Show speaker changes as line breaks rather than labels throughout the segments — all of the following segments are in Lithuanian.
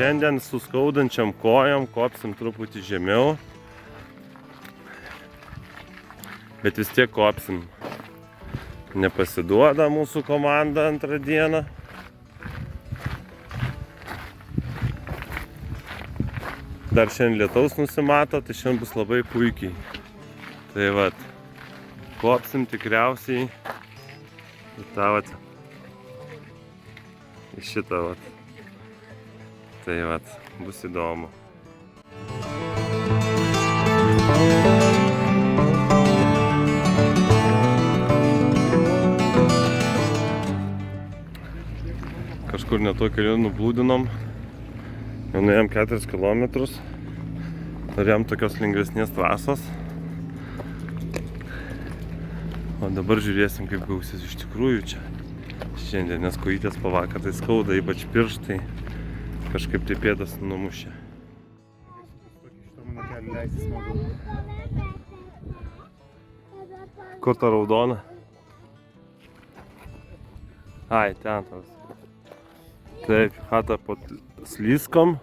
šiandien su skaudančiam kojom kopsim truputį žemiau. Bet vis tiek kopsim. Nepasiduoda mūsų komanda antrą dieną. Dar šiandien lietaus nusimato, tai šiandien bus labai puikiai. Tai vat, kopsim tikriausiai į tą vat, į šitą vat. Tai vat, bus įdomu. Kažkur netuo keliu nublūdinom. Jau nuėjom 4 kilometrus. Norėjom tokios lengvesnės trasos. O dabar žiūrėsim, kaip gausis iš tikrųjų čia. Šiandien, nes kojytės po vakar tai skauda, ypač pirštai. Kažkaip tai pėdas numušė. Kur ta raudona? Ai, ten tas. Taip, chata po slyskom,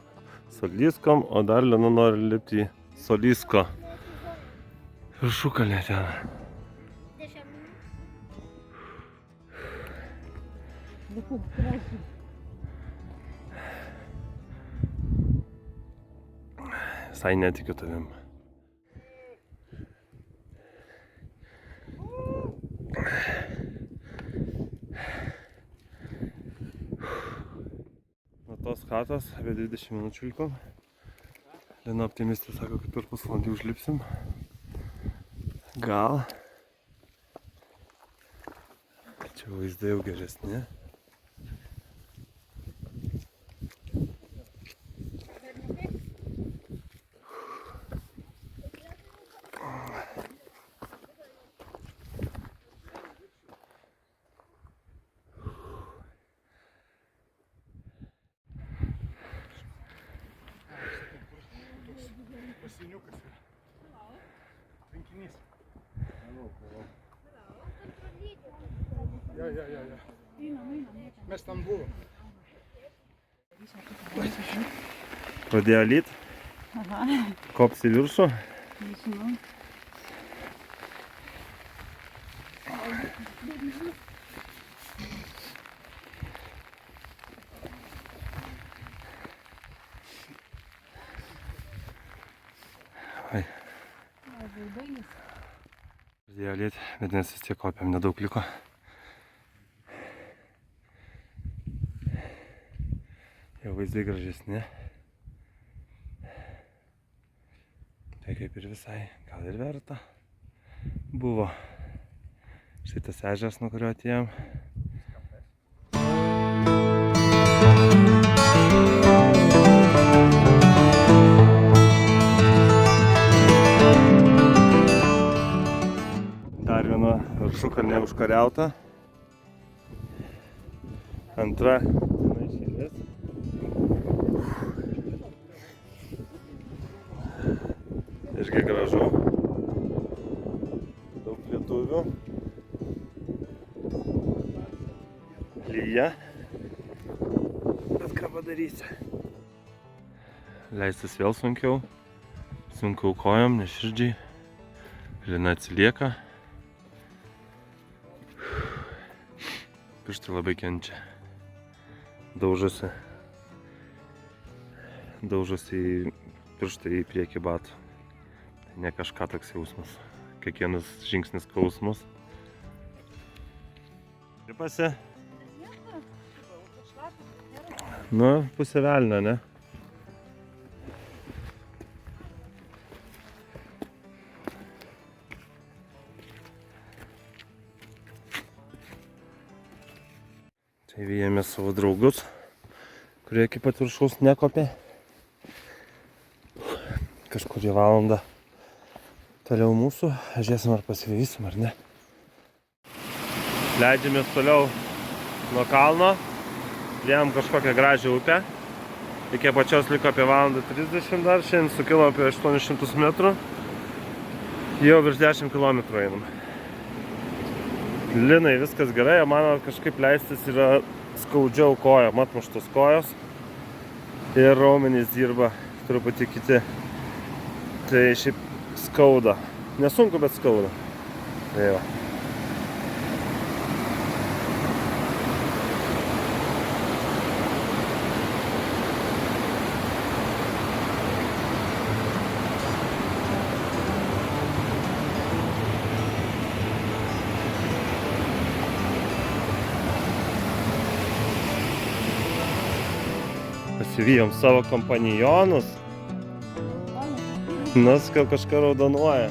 solyskom, o dar Lina nori lipti į solysko viršukalnę ten. Visai netikiu tavim. Nuo tos chatos apie 20 minučių likom. Lina optimistė sako, kad per pusvalandį užlipsim. Gal. Čia vaizdai jau geresni.
Pasiniukas yra. Trinkinys. Ja. Mes ten buvom.
Pradėjo lyt. Kops į viršų. Pradėjo lyt, bet mes vis tiek kopėm, nedaug liko. Jau vaizdai gražesni. Tai kaip ir visai, gal ir verta buvo. Štai tas ežeras, nuo kurio atėjom. Dar viena viršukalnė užkariauta. Antra diena iš eilės. Irgi gražu. Daug lietuvių. Lyja. Bet ką padarysi? Leistis vėl sunkiau. Sunkiau kojom, neširdžiai. Lina atsilieka. Pirštai labai kenčia. Daužosi į pirštai į priekį batų. Tai ne kažką toks jausmas. Kiekvienas žingsnis skausmus. Lipasi? Nu, pusė velnio, ne? Čia įvijėme savo draugus, kurie iki pat viršaus nekopė. Kažkurį valandą toliau mūsų. Žiūrėsim, ar pasivysim, ar ne. Leidžiamės toliau nuo kalno. Liejam kažkokią gražią upę. Iki pačios liko apie 1:30 dar. Šiandien sukilo apie 800 metrų. Jau virš 10 km einam. Linai viskas gerai, mano kažkaip leistis yra skaudžiau koja, atmuštos kojos. Ir raumenys dirba truputį kiti. Tai šiaip skauda. Nesunku, bet skauda. Tai va. Pasivijom savo kompanionus. Nas gal kažką raudonuoja.